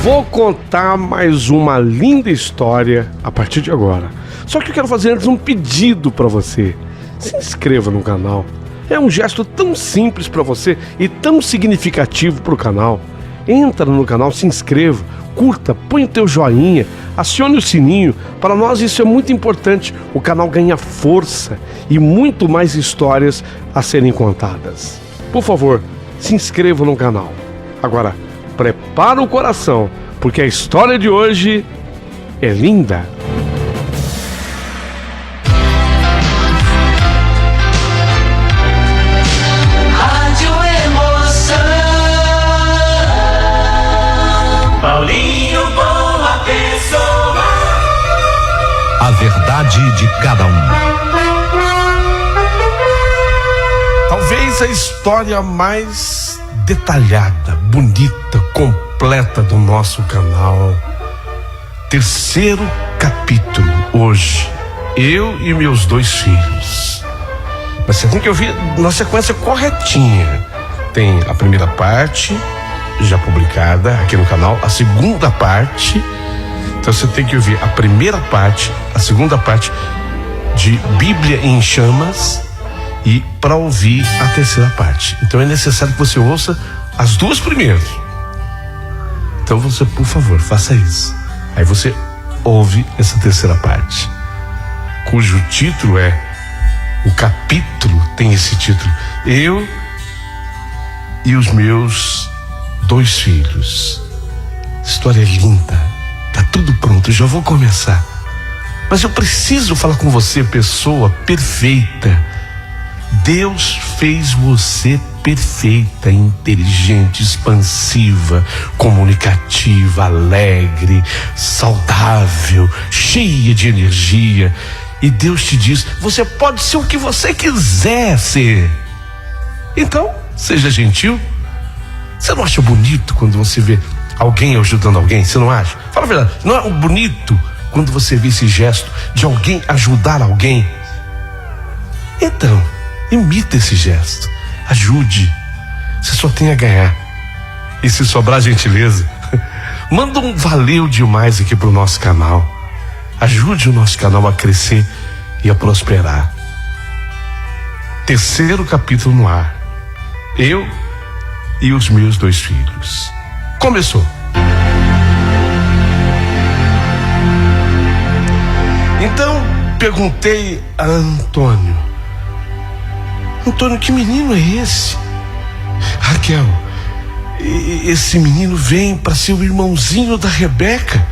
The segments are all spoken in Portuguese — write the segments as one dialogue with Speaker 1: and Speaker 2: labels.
Speaker 1: Vou contar mais uma linda história a partir de agora. Só que eu quero fazer antes um pedido para você. Se inscreva no canal. É um gesto tão simples para você e tão significativo para o canal. Entra no canal, se inscreva, curta, põe o teu joinha, acione o sininho. Para nós isso é muito importante. O canal ganha força e muito mais histórias a serem contadas. Por favor, se inscreva no canal. Agora, prepara o coração, porque a história de hoje é linda.
Speaker 2: Rádio Emoção, Paulinho Boa Pessoa.
Speaker 3: A verdade de cada um.
Speaker 1: Talvez a história mais detalhada, bonita, completa do nosso canal. Terceiro capítulo hoje. Eu e meus 2 filhos. Mas você tem que ouvir na sequência corretinha. Tem a primeira parte já publicada aqui no canal, a segunda parte. Então você tem que ouvir a primeira parte, a segunda parte de Bíblia em Chamas, e para ouvir a terceira parte. Então é necessário que você ouça as 2 primeiras. Então você, por favor, faça isso. Aí você ouve essa terceira parte, cujo título é, o capítulo tem esse título: Eu e os meus 2 filhos. História linda. Tá tudo pronto, já vou começar. Mas eu preciso falar com você, pessoa perfeita. Deus fez você perfeita, inteligente, expansiva, comunicativa, alegre, saudável, cheia de energia. E Deus te diz: você pode ser o que você quiser ser. Então, seja gentil. Você não acha bonito quando você vê alguém ajudando alguém? Você não acha? Fala a verdade. Não é bonito quando você vê esse gesto de alguém ajudar alguém? Então, imita esse gesto, ajude, você só tem a ganhar. E se sobrar gentileza, manda um valeu demais aqui pro nosso canal. Ajude o nosso canal a crescer e a prosperar. Terceiro capítulo no ar. Eu e os meus 2 filhos. Começou. Então perguntei a Antônio: Antônio, que menino é esse? Raquel, esse menino vem para ser o irmãozinho da Rebeca.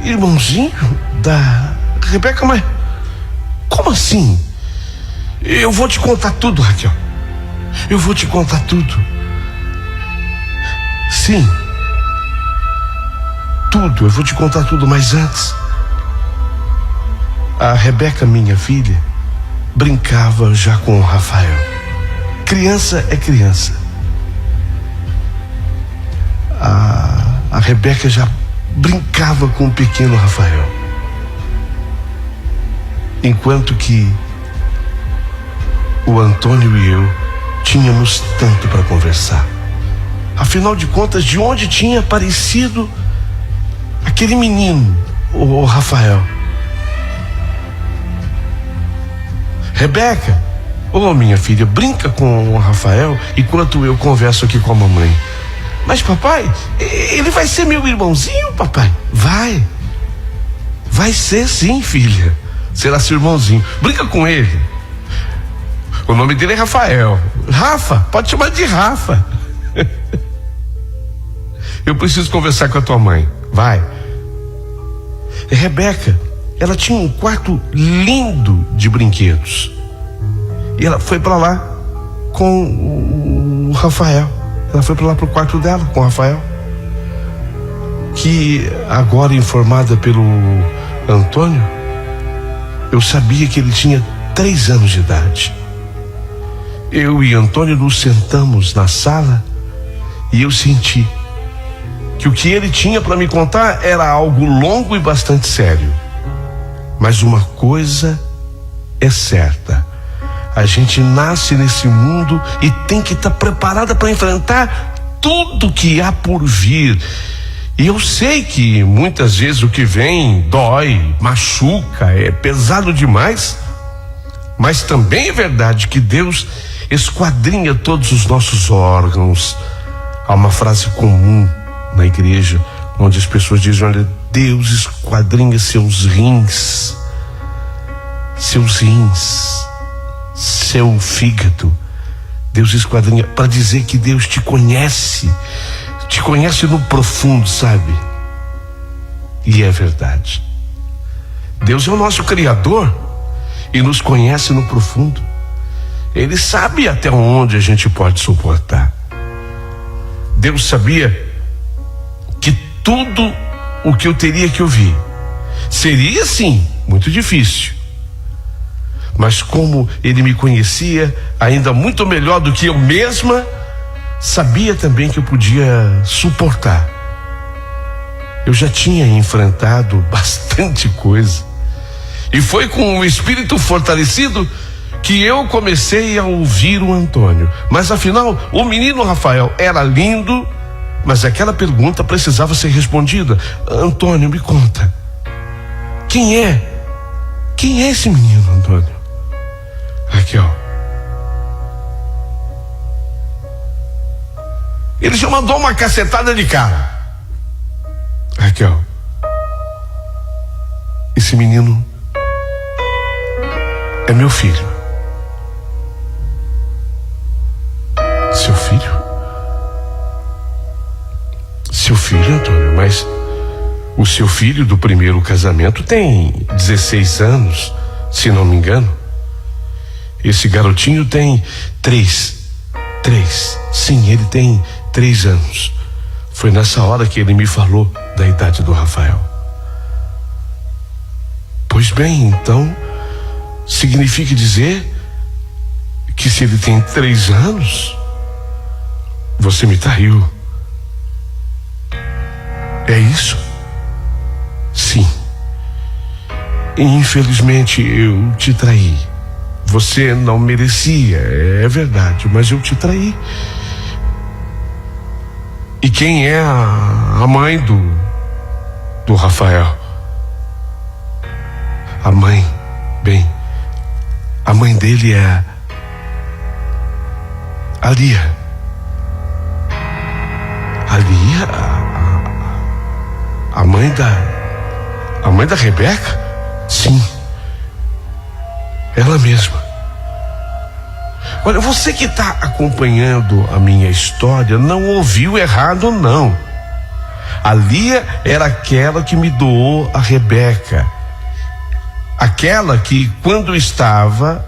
Speaker 1: Irmãozinho da Rebeca? Mas como assim? Eu vou te contar tudo, Raquel. Eu vou te contar tudo. Sim, tudo, eu vou te contar tudo. Mas antes, a Rebeca, minha filha, brincava já com o Rafael. Criança é criança. A Rebeca já brincava com o pequeno Rafael, enquanto que o Antônio e eu tínhamos tanto para conversar. Afinal de contas, de onde tinha aparecido aquele menino, o Rafael? Rebeca, minha filha, brinca com o Rafael enquanto eu converso aqui com a mamãe. Mas papai, ele vai ser meu irmãozinho, papai? Vai ser sim, filha. Será seu irmãozinho. Brinca com ele. O nome dele é Rafael. Rafa, pode chamar de Rafa. Eu preciso conversar com a tua mãe. Vai. Rebeca, ela tinha um quarto lindo de brinquedos. E ela foi para lá com o Rafael. Ela foi para lá pro quarto dela com o Rafael. Que agora, informada pelo Antônio, eu sabia que ele tinha 3 anos de idade. Eu e Antônio nos sentamos na sala e eu senti que o que ele tinha para me contar era algo longo e bastante sério. Mas uma coisa é certa: a gente nasce nesse mundo e tem que estar preparada para enfrentar tudo que há por vir. E eu sei que muitas vezes o que vem dói, machuca, é pesado demais, mas também é verdade que Deus esquadrinha todos os nossos órgãos. Há uma frase comum na igreja, onde as pessoas dizem: olha, Deus esquadrinha seus rins, seu fígado. Deus esquadrinha para dizer que Deus te conhece no profundo, sabe? E é verdade. Deus é o nosso Criador e nos conhece no profundo. Ele sabe até onde a gente pode suportar. Deus sabia que tudo o que eu teria que ouvir seria, sim, muito difícil. Mas como Ele me conhecia ainda muito melhor do que eu mesma, sabia também que eu podia suportar. Eu já tinha enfrentado bastante coisa. E foi com o espírito fortalecido que eu comecei a ouvir o Antônio. Mas afinal, o menino Rafael era lindo, mas aquela pergunta precisava ser respondida. Antônio, me conta. Quem é esse menino, Antônio? Raquel. Ele já mandou uma cacetada de cara. Raquel, esse menino é meu filho. Seu filho? Seu filho, Antônio, mas o seu filho do primeiro casamento tem 16 anos, se não me engano. Esse garotinho tem 3. Sim, ele tem 3 anos. Foi nessa hora que ele me falou da idade do Rafael. Pois bem, então significa dizer que se ele tem 3 anos, você me traiu. É isso? Sim. Infelizmente eu te traí. Você não merecia, é verdade, mas eu te traí. E quem é a mãe do Rafael? A mãe, bem, a mãe dele é a Lia. A Lia? A mãe da Rebeca? Sim, ela mesma. Olha, você que está acompanhando a minha história não ouviu errado, não. A Lia era aquela que me doou a Rebeca. Aquela que, quando estava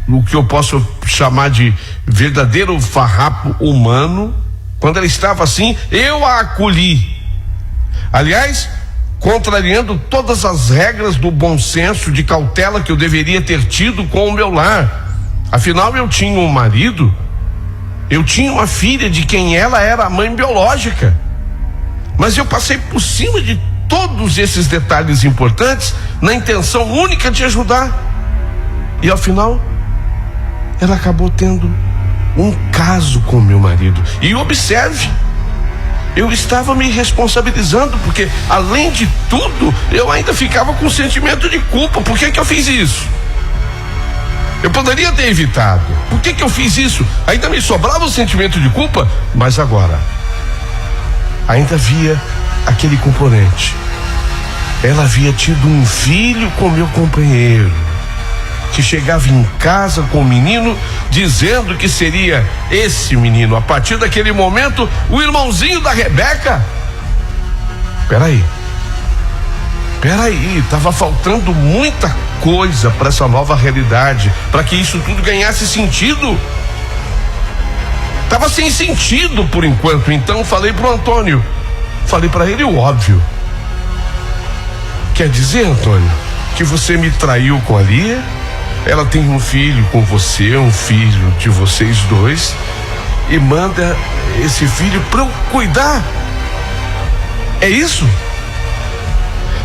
Speaker 1: no que eu posso chamar de verdadeiro farrapo humano, quando ela estava assim, eu a acolhi. Aliás, contrariando todas as regras do bom senso, de cautela que eu deveria ter tido com o meu lar. Afinal, eu tinha um marido, eu tinha uma filha de quem ela era a mãe biológica. Mas eu passei por cima de todos esses detalhes importantes na intenção única de ajudar. E ao final, ela acabou tendo um caso com meu marido. E observe, eu estava me responsabilizando, porque além de tudo, eu ainda ficava com sentimento de culpa. Por que eu fiz isso? Eu poderia ter evitado. Por que eu fiz isso? Ainda me sobrava o sentimento de culpa, mas agora ainda havia aquele componente. Ela havia tido um filho com meu companheiro, que chegava em casa com o menino, dizendo que seria esse menino, a partir daquele momento, o irmãozinho da Rebeca. Peraí, estava faltando muita coisa para essa nova realidade, para que isso tudo ganhasse sentido. Estava sem sentido por enquanto. Então falei pro Antônio, falei para ele o óbvio. Quer dizer, Antônio, que você me traiu com a Lia? Ela tem um filho com você, um filho de vocês dois, e manda esse filho para eu cuidar. É isso?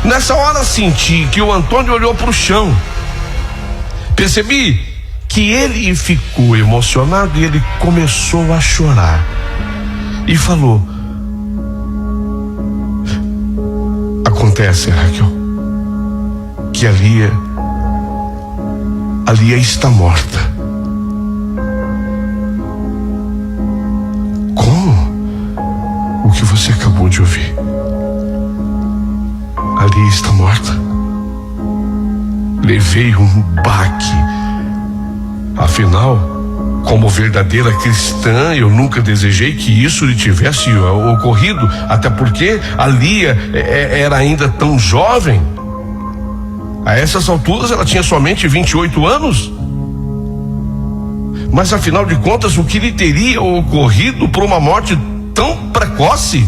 Speaker 1: Nessa hora senti que o Antônio olhou para o chão. Percebi que ele ficou emocionado e ele começou a chorar. E falou: Acontece, Raquel, que a Lia está morta. Como? O que você acabou de ouvir? A Lia está morta. Levei um baque. Afinal, como verdadeira cristã, eu nunca desejei que isso lhe tivesse ocorrido, até porque a Lia era ainda tão jovem. A essas alturas ela tinha somente 28 anos. Mas afinal de contas, o que lhe teria ocorrido por uma morte tão precoce?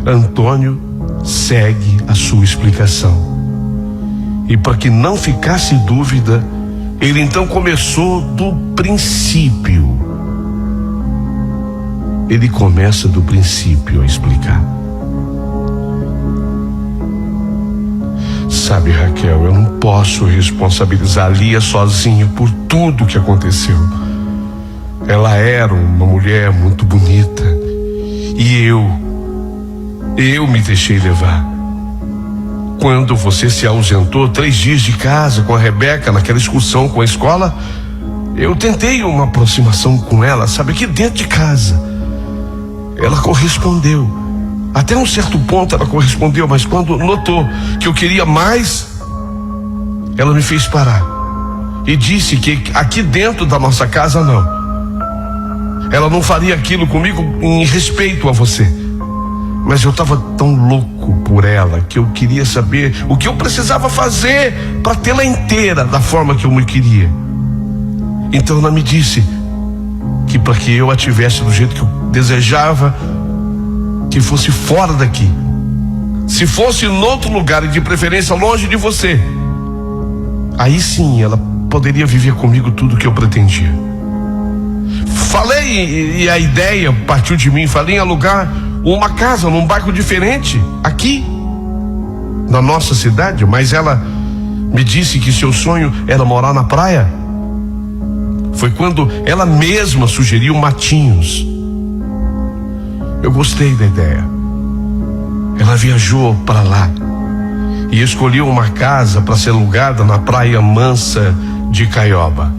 Speaker 1: Antônio segue a sua explicação. E para que não ficasse dúvida, ele então começou do princípio. Ele começa do princípio a explicar. Sabe, Raquel, eu não posso responsabilizar a Lia sozinha por tudo que aconteceu. Ela era uma mulher muito bonita e eu me deixei levar. Quando você se ausentou 3 dias de casa com a Rebeca naquela excursão com a escola, eu tentei uma aproximação com ela, sabe, aqui dentro de casa. Ela correspondeu. Até um certo ponto ela correspondeu, mas quando notou que eu queria mais, ela me fez parar e disse que aqui dentro da nossa casa não. Ela não faria aquilo comigo em respeito a você. Mas eu estava tão louco por ela que eu queria saber o que eu precisava fazer para tê-la inteira da forma que eu me queria. Então ela me disse que para que eu a tivesse do jeito que eu desejava, que fosse fora daqui. Se fosse em outro lugar e de preferência longe de você, aí sim ela poderia viver comigo tudo o que eu pretendia. Falei e a ideia partiu de mim. Falei em alugar uma casa num bairro diferente aqui na nossa cidade, mas ela me disse que seu sonho era morar na praia. Foi quando ela mesma sugeriu Matinhos. Eu gostei da ideia. Ela viajou para lá e escolheu uma casa para ser alugada na Praia Mansa de Caioba.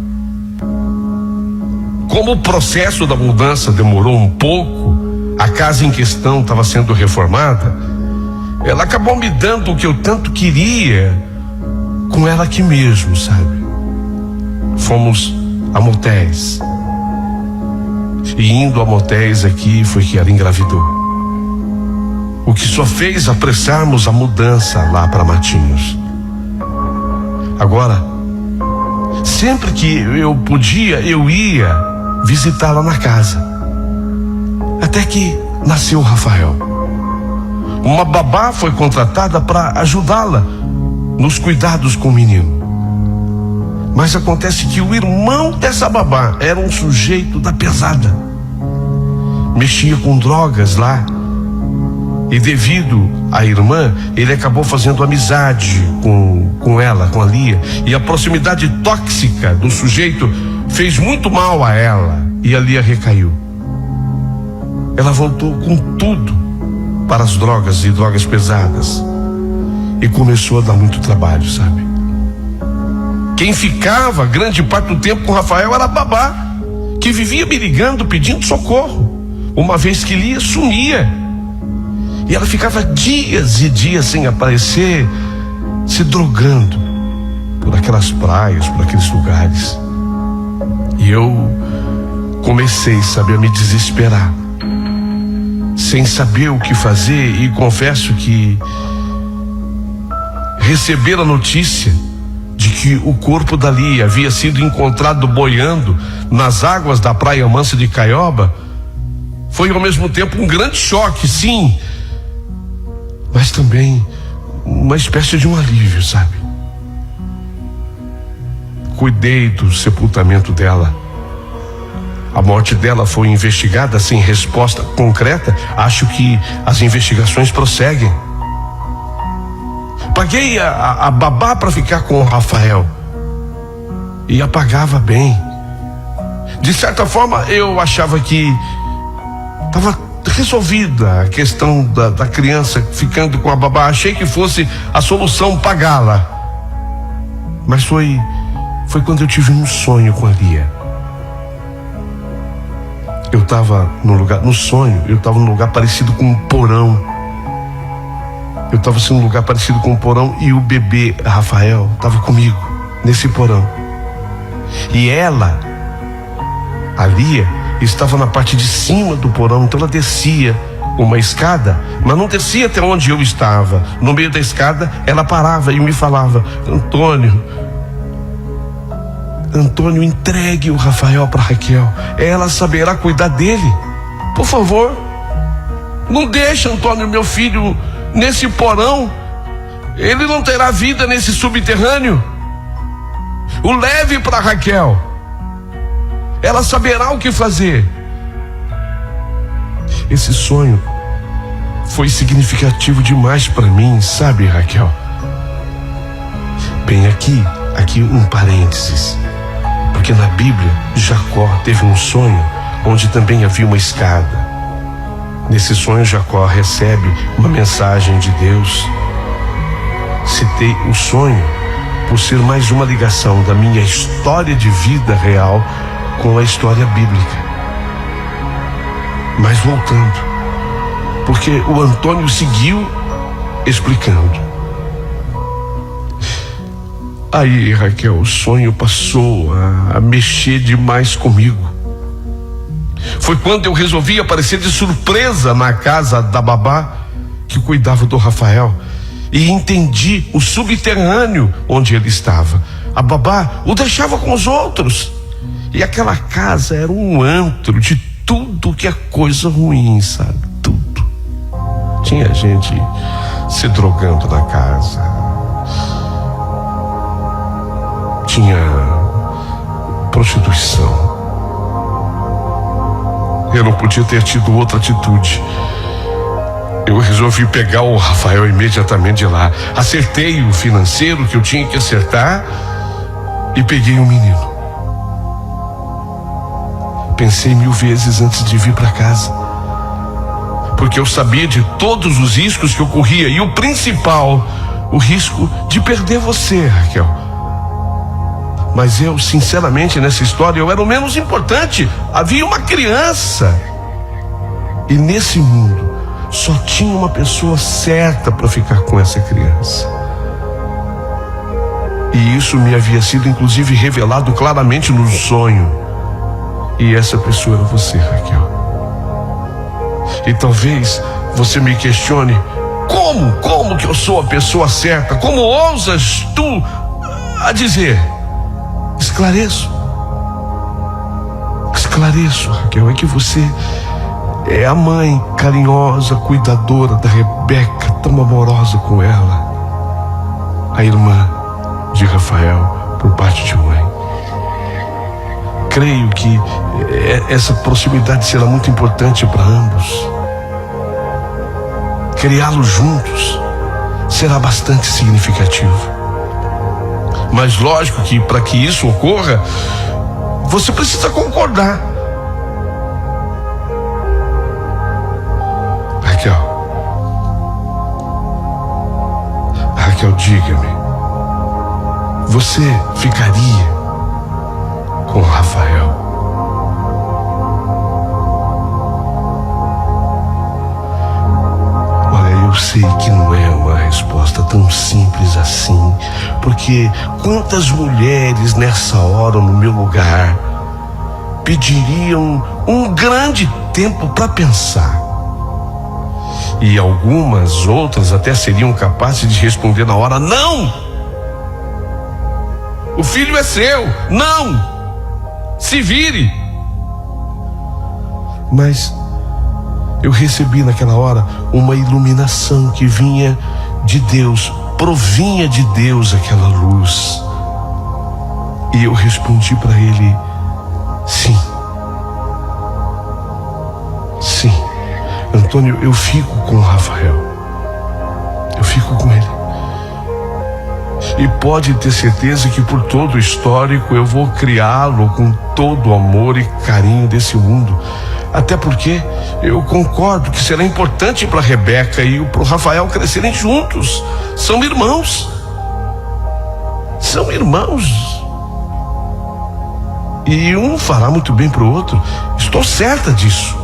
Speaker 1: Como o processo da mudança demorou um pouco, a casa em questão estava sendo reformada, ela acabou me dando o que eu tanto queria com ela aqui mesmo, sabe? Fomos a motéis. E indo a motéis aqui foi que ela engravidou. O que só fez apressarmos a mudança lá para Matinhos. Agora, sempre que eu podia, eu ia visitá-la na casa. Até que nasceu o Rafael. Uma babá foi contratada para ajudá-la nos cuidados com o menino. Mas acontece que o irmão dessa babá era um sujeito da pesada. Mexia com drogas lá. E devido à irmã, ele acabou fazendo amizade com ela, com a Lia. E a proximidade tóxica do sujeito fez muito mal a ela. E a Lia recaiu. Ela voltou com tudo para as drogas e drogas pesadas. E começou a dar muito trabalho, sabe? Quem ficava grande parte do tempo com o Rafael era a babá, que vivia me ligando pedindo socorro, uma vez que Lia sumia. E ela ficava dias e dias sem aparecer, se drogando por aquelas praias, por aqueles lugares. E eu comecei, sabe, a me desesperar, sem saber o que fazer. E confesso que receber a notícia de que o corpo da Lia havia sido encontrado boiando nas águas da Praia Mansa de Caioba foi ao mesmo tempo um grande choque, sim, mas também uma espécie de um alívio, sabe? Cuidei do sepultamento dela. A morte dela foi investigada sem resposta concreta. Acho que as investigações prosseguem. Paguei a babá para ficar com o Rafael e a pagava bem. De certa forma eu achava que estava resolvida a questão da criança ficando com a babá. Achei que fosse a solução pagá-la. Mas foi quando eu tive um sonho com a Lia. Eu estava no sonho, eu estava num lugar parecido com um porão. Eu estava assim num lugar parecido com um porão e o bebê Rafael estava comigo nesse porão. E ela, a Lia, estava na parte de cima do porão, então ela descia uma escada, mas não descia até onde eu estava. No meio da escada, ela parava e me falava: Antônio, entregue o Rafael para Raquel. Ela saberá cuidar dele. Por favor, não deixe Antônio, meu filho, nesse porão. Ele não terá vida nesse subterrâneo. O leve para Raquel. Ela saberá o que fazer. Esse sonho foi significativo demais para mim, sabe, Raquel? Bem, aqui um parênteses. Porque na Bíblia, Jacó teve um sonho onde também havia uma escada. Nesse sonho, Jacó recebe uma mensagem de Deus. Citei o sonho por ser mais uma ligação da minha história de vida real com a história bíblica. Mas voltando, porque o Antônio seguiu explicando. Aí, Raquel, o sonho passou a mexer demais comigo. Foi quando eu resolvi aparecer de surpresa na casa da babá que cuidava do Rafael e entendi o subterrâneo onde ele estava. A babá o deixava com os outros e aquela casa era um antro de tudo que é coisa ruim, sabe? Tudo. Tinha gente se drogando na casa. Tinha prostituição. Eu não podia ter tido outra atitude. Eu resolvi pegar o Rafael imediatamente de lá. Acertei o financeiro que eu tinha que acertar e peguei o menino. Pensei 1000 vezes antes de vir para casa, porque eu sabia de todos os riscos que eu corria, e o principal, o risco de perder você, Raquel. Mas eu, sinceramente, nessa história, eu era o menos importante. Havia uma criança. E nesse mundo, só tinha uma pessoa certa para ficar com essa criança. E isso me havia sido, inclusive, revelado claramente no sonho. E essa pessoa era você, Raquel. E talvez você me questione: como que eu sou a pessoa certa? Como ousas tu a dizer? Esclareço, Raquel, é que você é a mãe carinhosa, cuidadora da Rebeca, tão amorosa com ela, a irmã de Rafael por parte de mãe. Creio que essa proximidade será muito importante para ambos. Criá-los juntos será bastante significativo. Mas lógico que para que isso ocorra, você precisa concordar. Raquel, diga-me, você ficaria com Rafael? Olha, eu sei que não é uma resposta tão simples assim, porque quantas mulheres nessa hora no meu lugar pediriam um grande tempo para pensar, e algumas outras até seriam capazes de responder na hora: não, o filho é seu, não, se vire. Mas eu recebi naquela hora uma iluminação que vinha de Deus, provinha de Deus aquela luz. E eu respondi para ele: sim, Antônio, eu fico com o Rafael, eu fico com ele. E pode ter certeza que por todo o histórico eu vou criá-lo com todo o amor e carinho desse mundo. Até porque eu concordo que será importante para Rebeca e para o Rafael crescerem juntos. São irmãos. São irmãos. E um fará muito bem para o outro. Estou certa disso.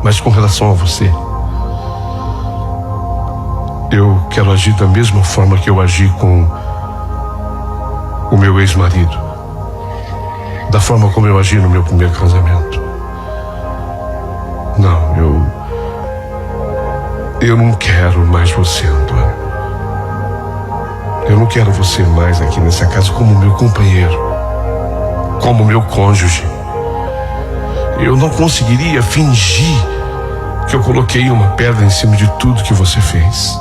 Speaker 1: Mas com relação a você, eu quero agir da mesma forma que eu agi com o meu ex-marido, da forma como eu agi no meu primeiro casamento. Não, eu não quero mais você, Antônio. Eu não quero você mais aqui nessa casa como meu companheiro, como meu cônjuge. Eu não conseguiria fingir que eu coloquei uma pedra em cima de tudo que você fez.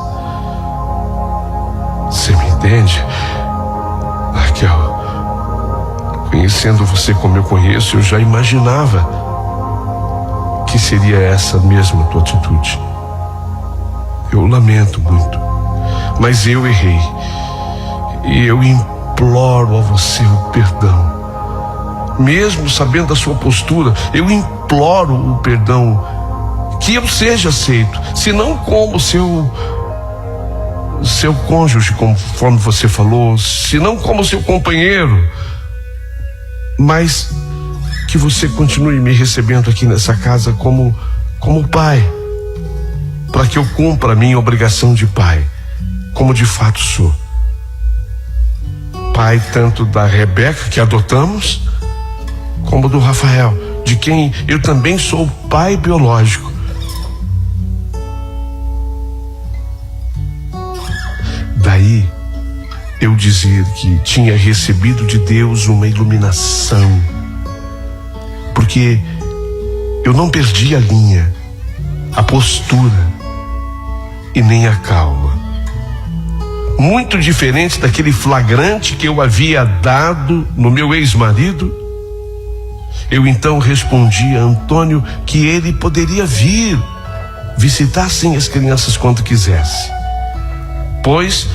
Speaker 1: Você me entende? Raquel, conhecendo você como eu conheço, eu já imaginava que seria essa mesma tua atitude. Eu lamento muito, mas eu errei. E eu imploro a você o perdão. Mesmo sabendo da sua postura, eu imploro o perdão, que eu seja aceito, se não como seu cônjuge, conforme você falou, se não como seu companheiro, mas que você continue me recebendo aqui nessa casa como pai, para que eu cumpra a minha obrigação de pai, como de fato sou. Pai tanto da Rebeca, que adotamos, como do Rafael, de quem eu também sou pai biológico. Daí eu dizer que tinha recebido de Deus uma iluminação, porque eu não perdi a linha, a postura e nem a calma. Muito diferente daquele flagrante que eu havia dado no meu ex-marido, eu então respondi a Antônio que ele poderia vir visitar sim as crianças quando quisesse, pois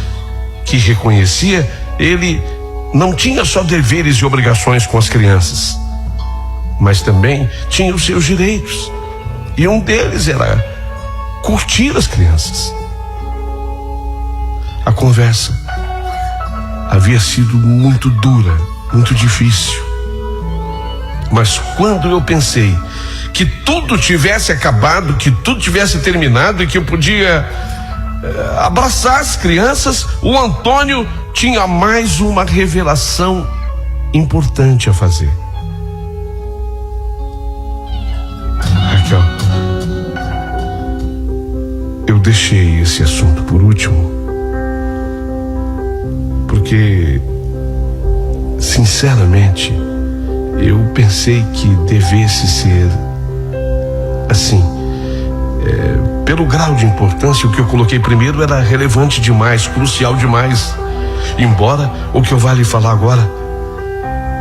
Speaker 1: que reconhecia ele não tinha só deveres e obrigações com as crianças, mas também tinha os seus direitos, e um deles era curtir as crianças. A conversa havia sido muito dura, muito difícil. Mas quando eu pensei que tudo tivesse acabado, que tudo tivesse terminado e que eu podia abraçar as crianças, o Antônio tinha mais uma revelação importante a fazer. Raquel, eu deixei esse assunto por último, porque, sinceramente, eu pensei que devesse ser assim. Pelo grau de importância, o que eu coloquei primeiro era relevante demais, crucial demais. Embora o que eu vá lhe falar agora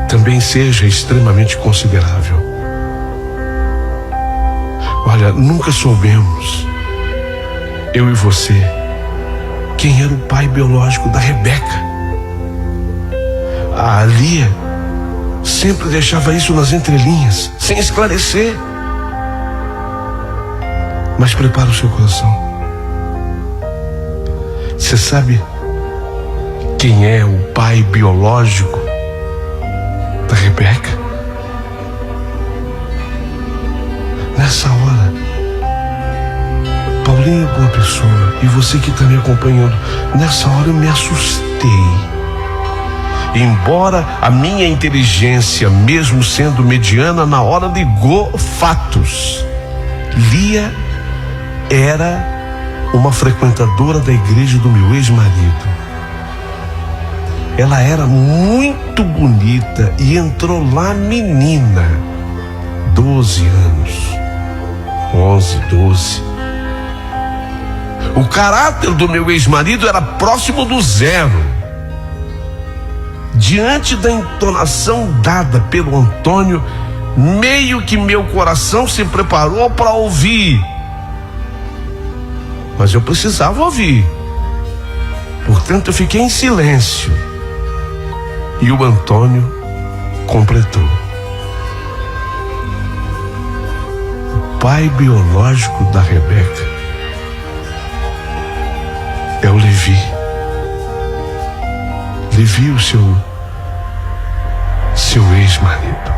Speaker 1: também seja extremamente considerável. Olha, nunca soubemos, eu e você, quem era o pai biológico da Rebeca. A Lia sempre deixava isso nas entrelinhas, sem esclarecer. Mas prepara o seu coração. Você sabe quem é o pai biológico da Rebeca? Nessa hora, Paulinho é boa pessoa, e você que está me acompanhando, nessa hora eu me assustei. Embora a minha inteligência, mesmo sendo mediana, na hora ligou fatos. Lia era uma frequentadora da igreja do meu ex-marido. Ela era muito bonita e entrou lá menina, 12 anos, 11, 12. O caráter do meu ex-marido era próximo do zero. Diante da entonação dada pelo Antônio, meio que meu coração se preparou para ouvir. Mas eu precisava ouvir. Portanto, eu fiquei em silêncio. E o Antônio completou. pai biológico da Rebeca é o Levi. Levi, o seu ex-marido.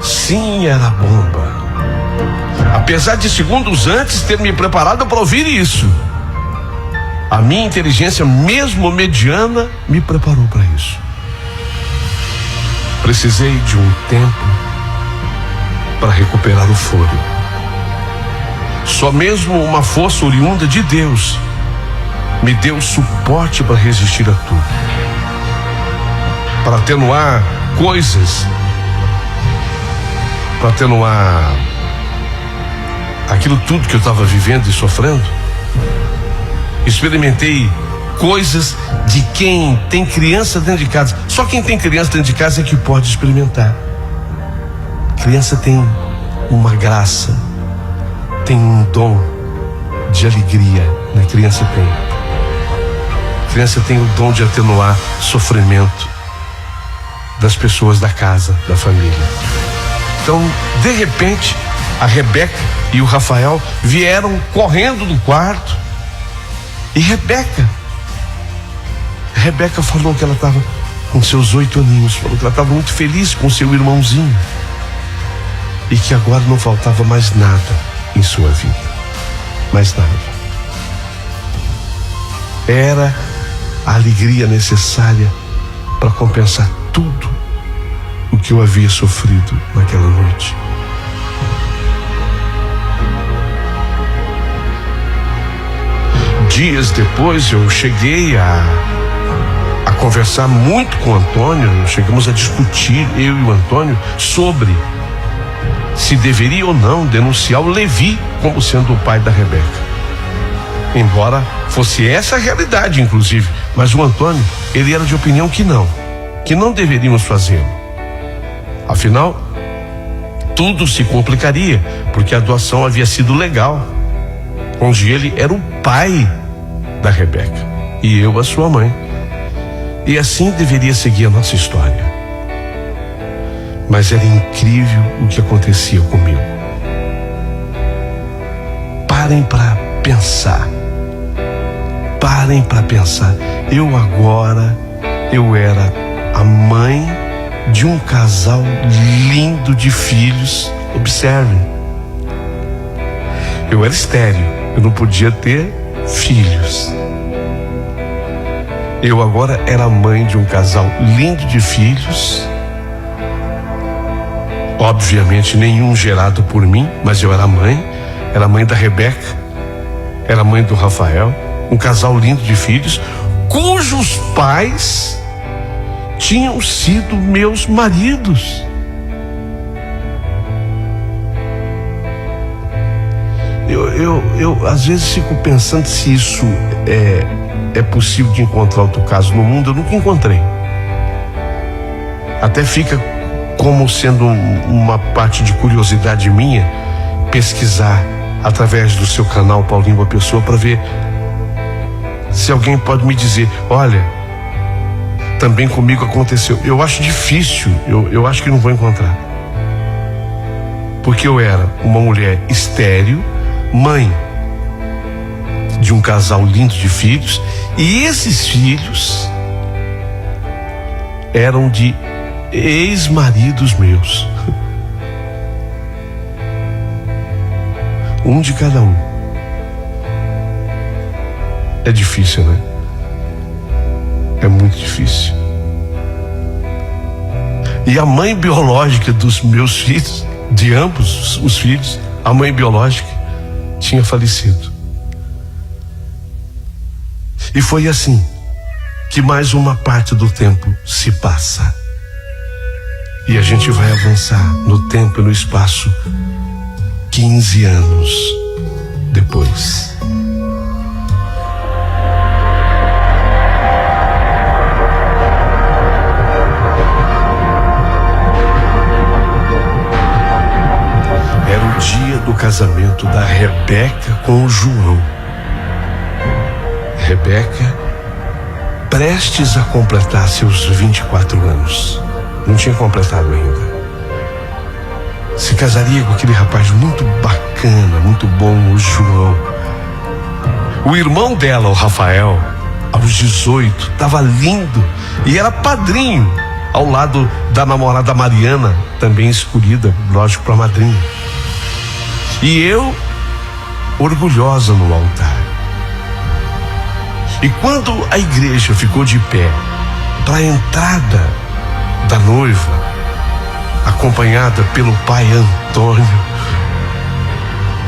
Speaker 1: Sim, era bomba. Apesar de segundos antes ter me preparado para ouvir isso, a minha inteligência, mesmo mediana, me preparou para isso. Precisei de um tempo para recuperar o fôlego. Só mesmo uma força oriunda de Deus me deu suporte para resistir a tudo, para atenuar coisas, para atenuar aquilo tudo que eu estava vivendo e sofrendo. Experimentei coisas de quem tem criança dentro de casa. Só quem tem criança dentro de casa é que pode experimentar. Criança tem uma graça, tem um dom de alegria, né? Criança tem o dom de atenuar sofrimento das pessoas da casa, da família. Então, de repente, a Rebeca e o Rafael vieram correndo do quarto. E Rebeca falou que ela estava com seus 8 aninhos, falou que ela estava muito feliz com seu irmãozinho e que agora não faltava mais nada em sua vida, mais nada. Era a alegria necessária para compensar tudo o que eu havia sofrido naquela noite. Dias depois eu cheguei a conversar muito com o Antônio. Chegamos a discutir, eu e o Antônio, sobre se deveria ou não denunciar o Levi como sendo o pai da Rebeca. Embora fosse essa a realidade, inclusive, mas o Antônio, ele era de opinião que não deveríamos fazê-lo. Afinal, tudo se complicaria, porque a doação havia sido legal, onde ele era o pai da Rebeca e eu a sua mãe. E assim deveria seguir a nossa história. Mas era incrível o que acontecia comigo. Parem para pensar. Eu era a mãe de um casal lindo de filhos. Observem, eu era estéril, eu não podia ter filhos. Eu agora era mãe de um casal lindo de filhos, obviamente nenhum gerado por mim, mas eu era mãe da Rebeca, era mãe do Rafael, um casal lindo de filhos, cujos pais tinham sido meus maridos. Eu às vezes fico pensando se isso é possível de encontrar outro caso no mundo. Eu nunca encontrei. Até fica como sendo uma parte de curiosidade minha pesquisar através do seu canal Paulinho Boa Pessoa para ver se alguém pode me dizer: olha, também comigo aconteceu. Eu acho difícil, eu acho que não vou encontrar, porque eu era uma mulher estéril, mãe de um casal lindo de filhos, e esses filhos eram de ex-maridos meus. Um de cada um. É difícil, né? É muito difícil. E a mãe biológica dos meus filhos, de ambos os filhos, a mãe biológica tinha falecido. E foi assim que mais uma parte do tempo se passa. E a gente vai avançar no tempo e no espaço 15 anos depois. casamento da Rebeca com o João. Rebeca, prestes a completar seus 24 anos, não tinha completado ainda, se casaria com aquele rapaz muito bacana, muito bom, o João. O irmão dela, o Rafael, aos 18, estava lindo e era padrinho, ao lado da namorada Mariana, também escolhida, lógico, para madrinha. E eu, orgulhosa no altar. E quando a igreja ficou de pé para a entrada da noiva, acompanhada pelo pai Antônio,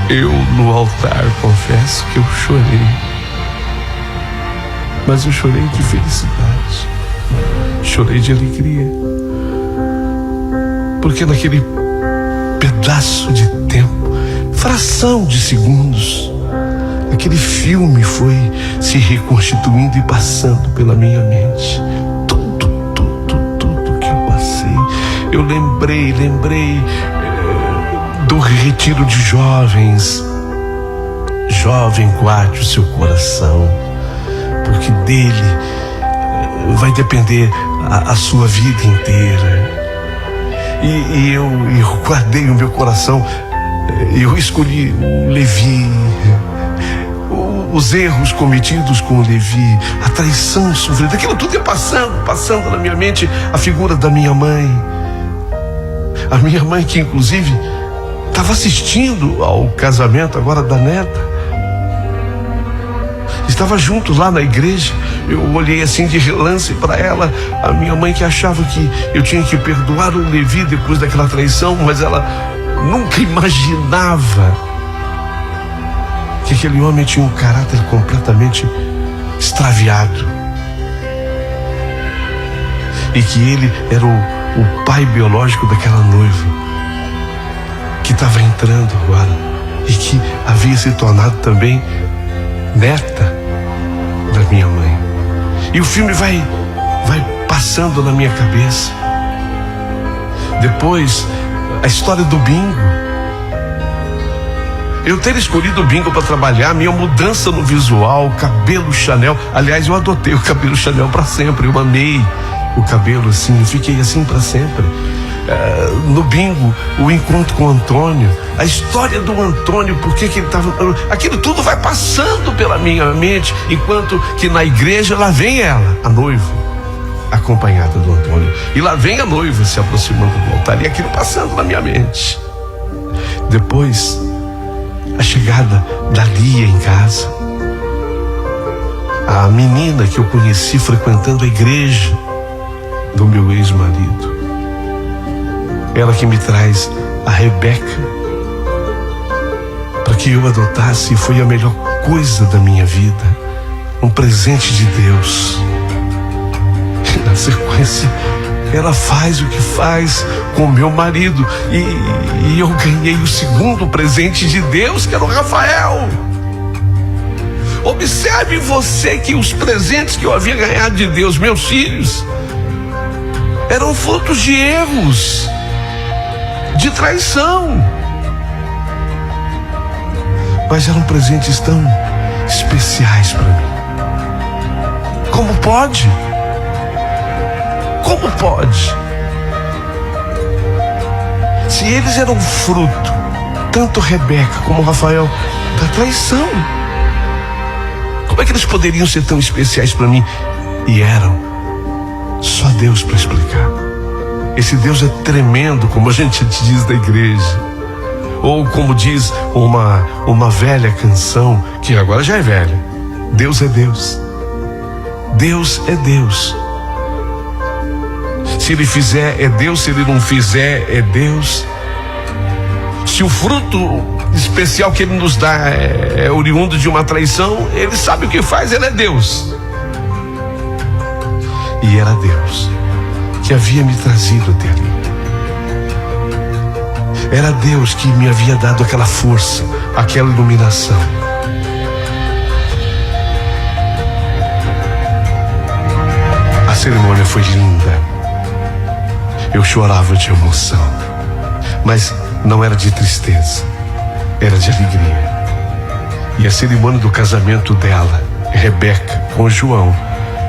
Speaker 1: eu no altar confesso que eu chorei. Mas eu chorei de felicidade, chorei de alegria, porque naquele pedaço de tempo, fração de segundos, aquele filme foi se reconstituindo e passando pela minha mente. Tudo que eu passei. Eu lembrei do retiro de jovens. Jovem, guarde o seu coração, porque dele vai depender a sua vida inteira. E eu guardei o meu coração. Eu escolhi o Levi, os erros cometidos com o Levi, a traição sofrida, aquilo tudo ia passando na minha mente, a figura da minha mãe. A minha mãe, que inclusive estava assistindo ao casamento agora da neta, estava junto lá na igreja. Eu olhei assim de relance para ela, a minha mãe, que achava que eu tinha que perdoar o Levi depois daquela traição, mas ela nunca imaginava que aquele homem tinha um caráter completamente extraviado e que ele era o pai biológico daquela noiva que estava entrando agora e que havia se tornado também neta da minha mãe. E o filme vai passando na minha cabeça. Depois, a história do bingo. Eu ter escolhido o bingo para trabalhar, minha mudança no visual, cabelo Chanel. Aliás, eu adotei o cabelo Chanel para sempre. Eu amei o cabelo assim, eu fiquei assim para sempre. No bingo, o encontro com o Antônio, a história do Antônio, por que ele estava. Aquilo tudo vai passando pela minha mente, enquanto que na igreja lá vem ela, a noiva, acompanhada do Antônio. E lá vem a noiva se aproximando do altar, e aquilo passando na minha mente. Depois, a chegada da Lia em casa, a menina que eu conheci frequentando a igreja do meu ex-marido. Ela que me traz a Rebeca para que eu adotasse, foi a melhor coisa da minha vida, um presente de Deus. E na sequência, ela faz o que faz com o meu marido e eu ganhei o segundo presente de Deus, que era o Rafael. Observe você que os presentes que eu havia ganhado de Deus, meus filhos, eram frutos de erros, de traição, mas eram presentes tão especiais para mim. Como pode? Como pode? Se eles eram fruto, tanto Rebeca como Rafael, da traição, como é que eles poderiam ser tão especiais para mim? E eram. Só Deus para explicar. Esse Deus é tremendo, como a gente diz da igreja. Ou como diz uma velha canção, que agora já é velha: Deus é Deus. Deus é Deus. Se Ele fizer, é Deus. Se Ele não fizer, é Deus. Se o fruto especial que Ele nos dá é oriundo de uma traição, Ele sabe o que faz, Ele é Deus. E era Deus que havia me trazido até ali. Era Deus que me havia dado aquela força, aquela iluminação. A cerimônia foi linda. Eu chorava de emoção, mas não era de tristeza. era de alegria. E a cerimônia do casamento dela, Rebeca, com João,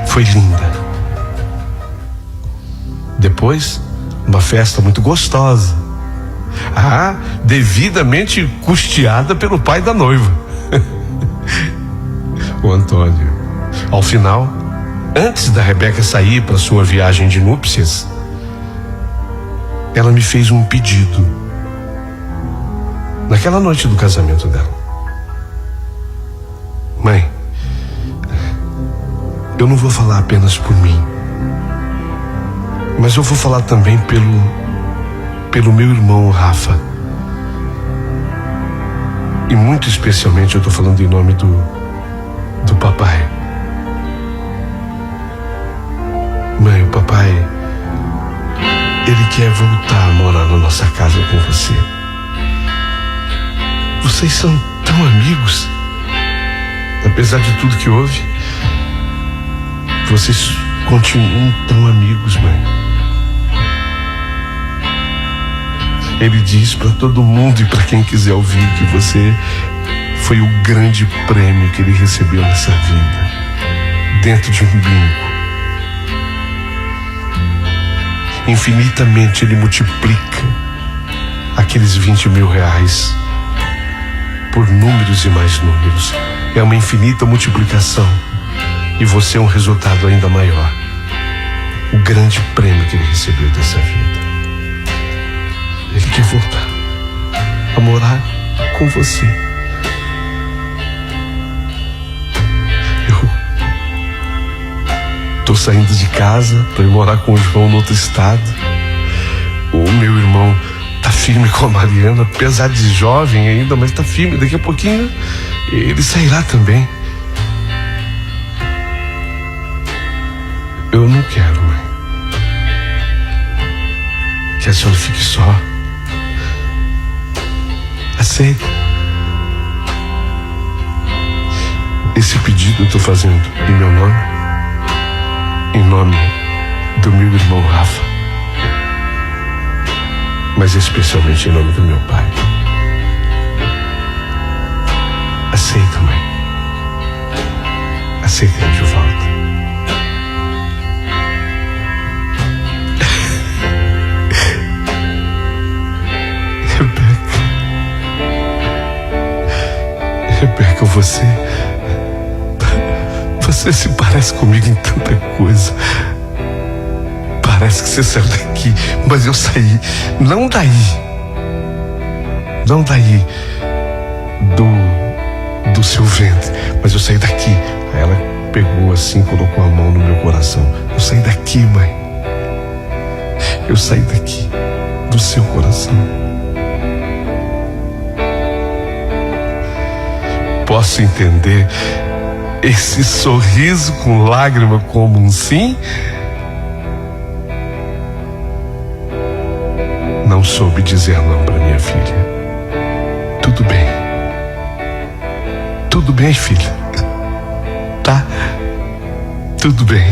Speaker 1: foi linda. Depois, uma festa muito gostosa. Devidamente custeada pelo pai da noiva, o Antônio. Ao final, antes da Rebeca sair para sua viagem de núpcias, ela me fez um pedido. Naquela noite do casamento dela: mãe, eu não vou falar apenas por mim, mas eu vou falar também pelo meu irmão Rafa. E muito especialmente eu estou falando em nome do papai. Mãe, o papai, ele quer voltar a morar na nossa casa com você. Vocês são tão amigos. Apesar de tudo que houve, vocês continuam tão amigos, mãe. Ele diz para todo mundo e para quem quiser ouvir que você foi o grande prêmio que ele recebeu nessa vida, dentro de um bingo. Infinitamente ele multiplica aqueles 20 mil reais por números e mais números. É uma infinita multiplicação. E você é um resultado ainda maior. O grande prêmio que ele recebeu dessa vida. Ele quer voltar a morar com você. Eu tô saindo de casa para ir morar com o João no outro estado. O meu irmão tá firme com a Mariana, apesar de jovem ainda, mas tá firme. Daqui a pouquinho ele sairá também. Eu não quero, mãe, que a senhora fique só. Aceita. Esse pedido eu estou fazendo em meu nome, em nome do meu irmão Rafa, mas especialmente em nome do meu pai. Aceita, mãe. Aceita ele de volta. Rebeca, você se parece comigo em tanta coisa. Parece que você saiu daqui, mas eu saí. Não daí do seu ventre, mas eu saí daqui. Aí ela pegou assim, colocou a mão no meu coração. Eu saí daqui, mãe. Eu saí daqui, do seu coração. Posso entender esse sorriso com lágrima como um sim? Não soube dizer não para minha filha. Tudo bem. Tudo bem, filha. Tá? Tudo bem.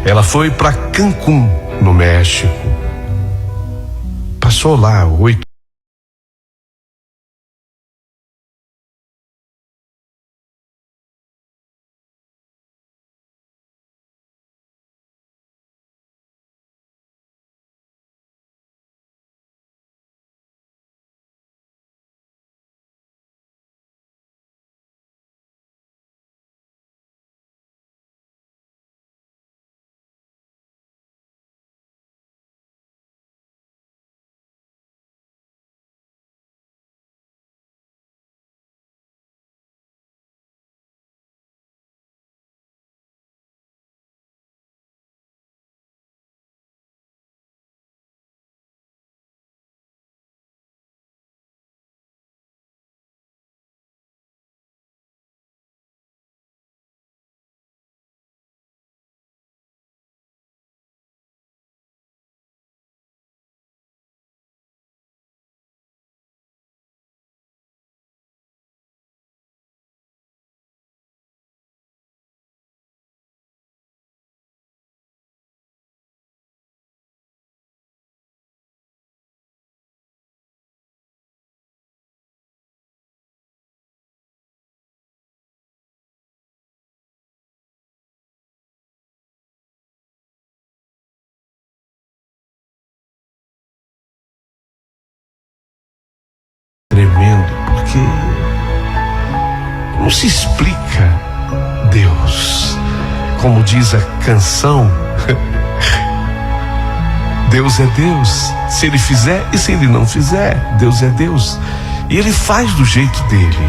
Speaker 1: Ela foi para Cancún, no México. Passou lá 8 tremendo, porque não se explica Deus. Como diz a canção, Deus é Deus. Se Ele fizer e se Ele não fizer, Deus é Deus. E Ele faz do jeito dele.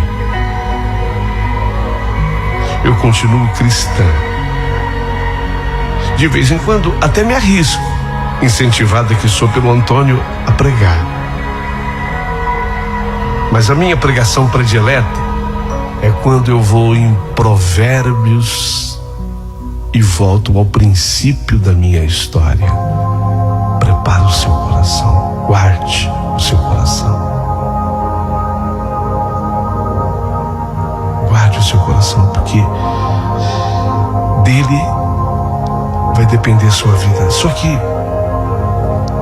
Speaker 1: Eu continuo cristã. De vez em quando até me arrisco, incentivada que sou pelo Antônio, a pregar. Mas a minha pregação predileta é quando eu vou em Provérbios e volto ao princípio da minha história. Prepare o seu coração, guarde o seu coração. Guarde o seu coração, porque dele vai depender a sua vida. Só que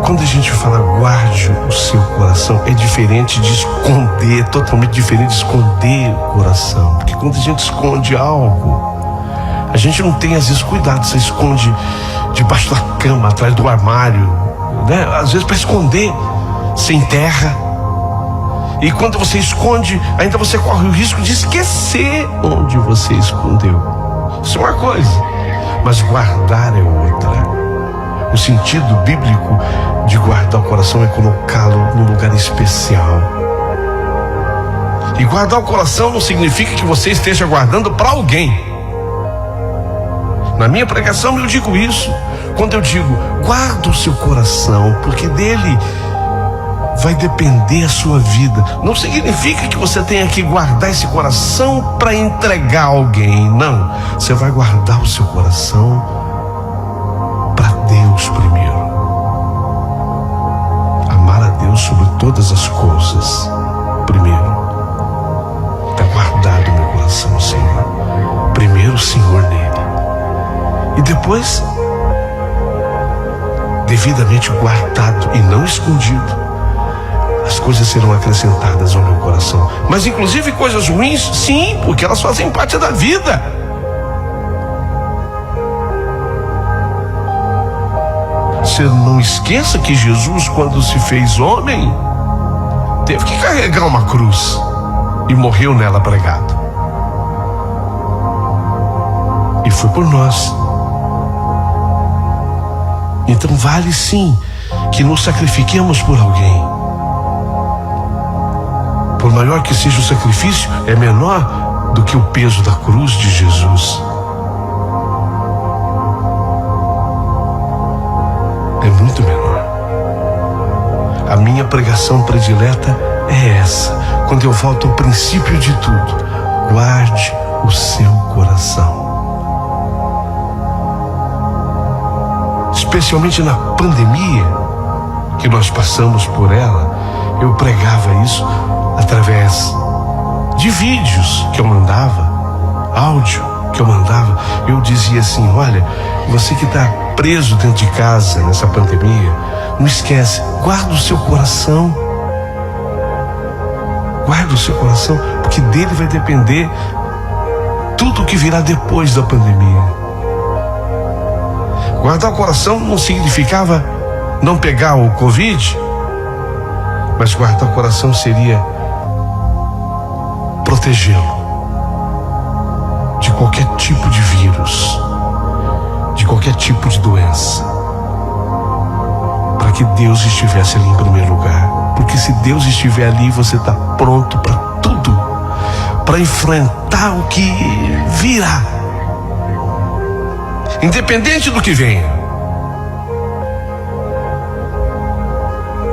Speaker 1: quando a gente fala guarde o seu coração, é diferente de esconder, totalmente diferente de esconder o coração. Porque quando a gente esconde algo, a gente não tem às vezes cuidado. Você esconde debaixo da cama, atrás do armário, né? Às vezes para esconder, sem terra. E quando você esconde, ainda você corre o risco de esquecer onde você escondeu. Isso é uma coisa, mas guardar é outra. O sentido bíblico de guardar o coração é colocá-lo num lugar especial. E guardar o coração não significa que você esteja guardando para alguém. Na minha pregação eu digo isso. Quando eu digo guarda o seu coração, porque dele vai depender a sua vida, não significa que você tenha que guardar esse coração para entregar a alguém. Não, você vai guardar o seu coração para Deus primeiro. Amar a Deus sobre todas as coisas primeiro. Está guardado meu coração, Senhor. Primeiro o Senhor nele, e depois devidamente guardado e não escondido, as coisas serão acrescentadas ao meu coração. Mas inclusive coisas ruins, sim, porque elas fazem parte da vida. Você não esqueça que Jesus, quando se fez homem, teve que carregar uma cruz e morreu nela pregado. E foi por nós. Então vale sim que nos sacrifiquemos por alguém. Por maior que seja o sacrifício, é menor do que o peso da cruz de Jesus. É muito menor. A minha pregação predileta é essa. Quando eu volto ao princípio de tudo, guarde o seu coração. Especialmente na pandemia que nós passamos por ela, eu pregava isso através de vídeos que eu mandava, áudio que eu mandava. Eu dizia assim: olha, você que está preso dentro de casa nessa pandemia, não esquece, guarda o seu coração. Guarda o seu coração, porque dele vai depender tudo o que virá depois da pandemia. Guardar o coração não significava não pegar o Covid, mas guardar o coração seria protegê-lo de qualquer tipo de vírus, de qualquer tipo de doença, para que Deus estivesse ali em primeiro lugar. Porque se Deus estiver ali, você está pronto para tudo, para enfrentar o que virá, independente do que venha.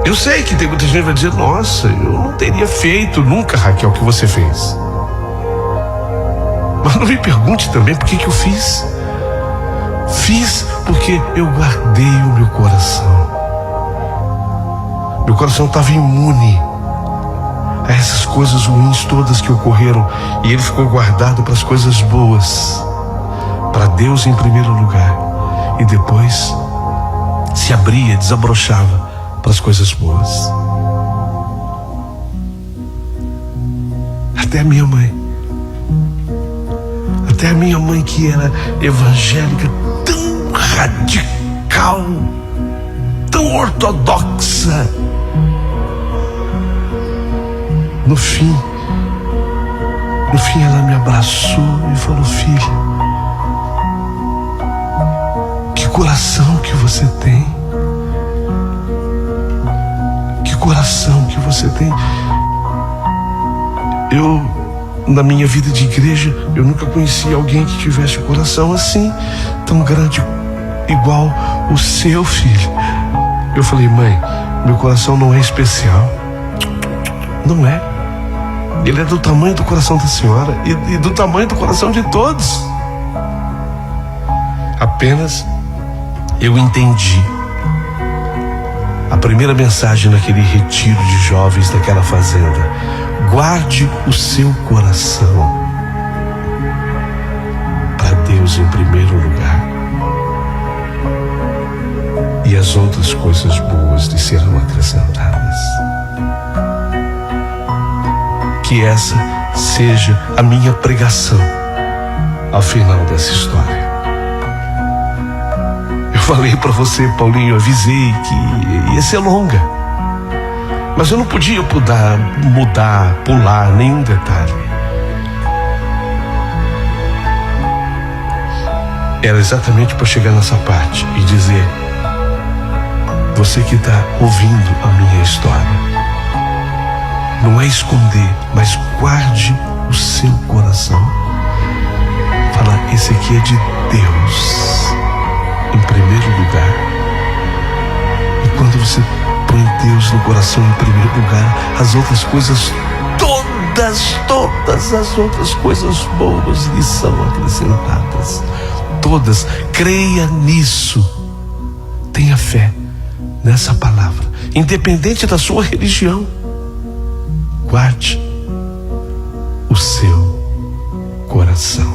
Speaker 1: Eu sei que tem muita gente que vai dizer: nossa, eu não teria feito nunca, Raquel, o que você fez. Mas não me pergunte também por que eu fiz. Fiz porque eu guardei o meu coração. Meu coração estava imune a essas coisas ruins todas que ocorreram, e ele ficou guardado para as coisas boas, para Deus em primeiro lugar, e depois se abria, desabrochava para as coisas boas. Até a minha mãe que era evangélica, tão radical, tão ortodoxa, No fim ela me abraçou e falou: filha, que coração que você tem. Que coração que você tem. Eu, na minha vida de igreja, eu nunca conheci alguém que tivesse um coração assim, tão grande, igual o seu, filho. Eu falei: mãe, meu coração não é especial. Não é. Ele é do tamanho do coração da senhora e do tamanho do coração de todos. Apenas eu entendi a primeira mensagem naquele retiro de jovens daquela fazenda: guarde o seu coração para Deus em primeiro lugar, e as outras coisas boas lhe serão acrescentadas. Que essa seja a minha pregação ao final dessa história. Eu falei para você, Paulinho, avisei que ia ser longa, mas eu não podia mudar, pular nenhum detalhe. Era exatamente para chegar nessa parte e dizer: você que está ouvindo a minha história, não é esconder, mas guarde o seu coração. Falar: esse aqui é de Deus em primeiro lugar. E quando você põe Deus no coração em primeiro lugar, as outras coisas todas as outras coisas boas lhe são acrescentadas. Todas. Creia nisso. Tenha fé nessa palavra, independente da sua religião. Guarde o seu coração.